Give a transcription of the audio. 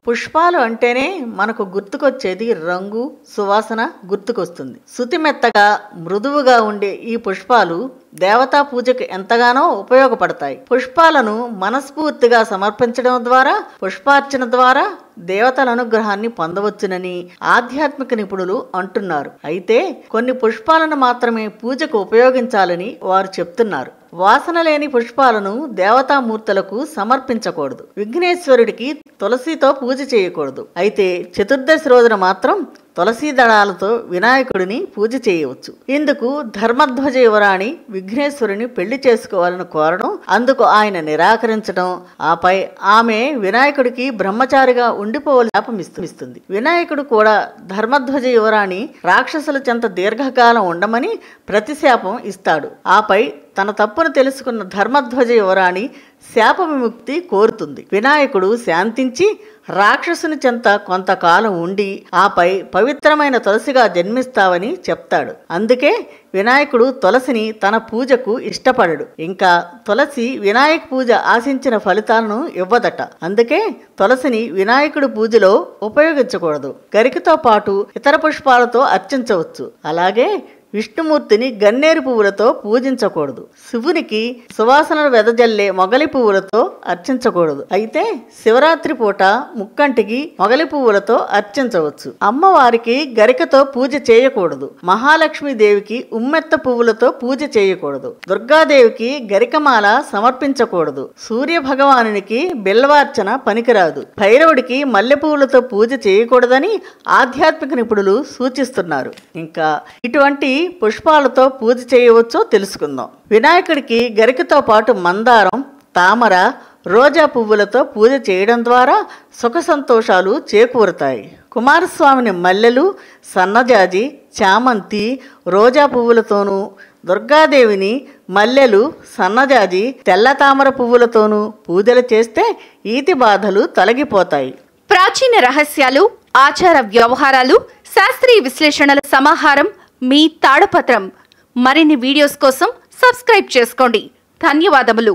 పుష్పాలు అంటేనే మనకు గుర్తుకొచ్చేది రంగు, సువాసన గుర్తుకొస్తుంది. శుతిమెత్తగా మృదువుగా ఉండే ఈ పుష్పాలు దేవతా పూజకు ఎంతగానో ఉపయోగపడతాయి. పుష్పాలను మనస్ఫూర్తిగా సమర్పించడం ద్వారా, పుష్పార్చన ద్వారా దేవతల అనుగ్రహాన్ని పొందవచ్చునని ఆధ్యాత్మిక నిపుణులు అంటున్నారు. అయితే కొన్ని పుష్పాలను మాత్రమే పూజకు ఉపయోగించాలని వారు చెప్తున్నారు. వాసన లేని పుష్పాలను దేవతామూర్తులకు సమర్పించకూడదు. విఘ్నేశ్వరుడికి తులసితో పూజ చేయకూడదు. అయితే చతుర్దశి రోజున మాత్రం తులసీ దళాలతో వినాయకుడిని పూజ చేయవచ్చు. ఇందుకు ధర్మధ్వజ యువరాణి విఘ్నేశ్వరుని పెళ్లి చేసుకోవాలని కోరడం, అందుకు ఆయన నిరాకరించడం, ఆపై ఆమె వినాయకుడికి బ్రహ్మచారిగా ఉండిపోవలసిన శాపం ఇస్తుంది. వినాయకుడు కూడా ధర్మధ్వజ యువరాణి రాక్షసుల చెంత దీర్ఘకాలం ఉండమని ప్రతిశాపం ఇస్తాడు. ఆపై తన తప్పును తెలుసుకున్న ధర్మధ్వజ యువరాణి శాప విముక్తి కోరుతుంది. వినాయకుడు శాంతించి రాక్షసుని చెంత కొంతకాలం ఉండి ఆపై పవిత్రమైన తులసిగా జన్మిస్తావని చెప్తాడు. అందుకే వినాయకుడు తులసిని తన పూజకు ఇష్టపడడు. ఇంకా తులసి వినాయక పూజ ఆశించిన ఫలితాలను ఇవ్వదట. అందుకే తులసిని వినాయకుడి పూజలో ఉపయోగించకూడదు. గరికతో పాటు ఇతర పుష్పాలతో అర్చించవచ్చు. అలాగే విష్ణుమూర్తిని గన్నేరు పువ్వులతో పూజించకూడదు. శివునికి సువాసనలు వెదజల్లే మొగలి పువ్వులతో అర్చించకూడదు. అయితే శివరాత్రి పూట ముక్కంటికి మొగలి పువ్వులతో అర్చించవచ్చు. అమ్మవారికి గరికతో పూజ చేయకూడదు. మహాలక్ష్మీదేవికి ఉమ్మెత్త పువ్వులతో పూజ చేయకూడదు. దుర్గాదేవికి గరికమాల సమర్పించకూడదు. సూర్య భగవానునికి బిల్వార్చన పనికిరాదు. భైరవుడికి మల్లె పువ్వులతో పూజ చేయకూడదని ఆధ్యాత్మిక నిపుణులు సూచిస్తున్నారు. ఇంకా ఇటువంటి పుష్పాలతో పూజ చేయవచ్చో తెలుసుకుందాం. వినాయకుడికి గరికతో పాటు మందారం, తామర, రోజా పువ్వులతో పూజ చేయడం ద్వారా సుఖ సంతోషాలు చేకూరుతాయి. కుమారస్వామిని మల్లెలు, సన్నజాజి, చామంతి, రోజా పువ్వులతోనూ, దుర్గాదేవిని మల్లెలు, సన్నజాజి, తెల్ల తామర పువ్వులతోనూ పూజలు చేస్తే ఈతి బాధలు తొలగిపోతాయి. ప్రాచీన రహస్యాలు, ఆచార వ్యవహారాలు, శాస్త్రీయ విశ్లేషణల సమాహారం మీ తాళపత్రం. మరిన్ని వీడియోస్ కోసం సబ్స్క్రైబ్ చేసుకోండి. ధన్యవాదములు.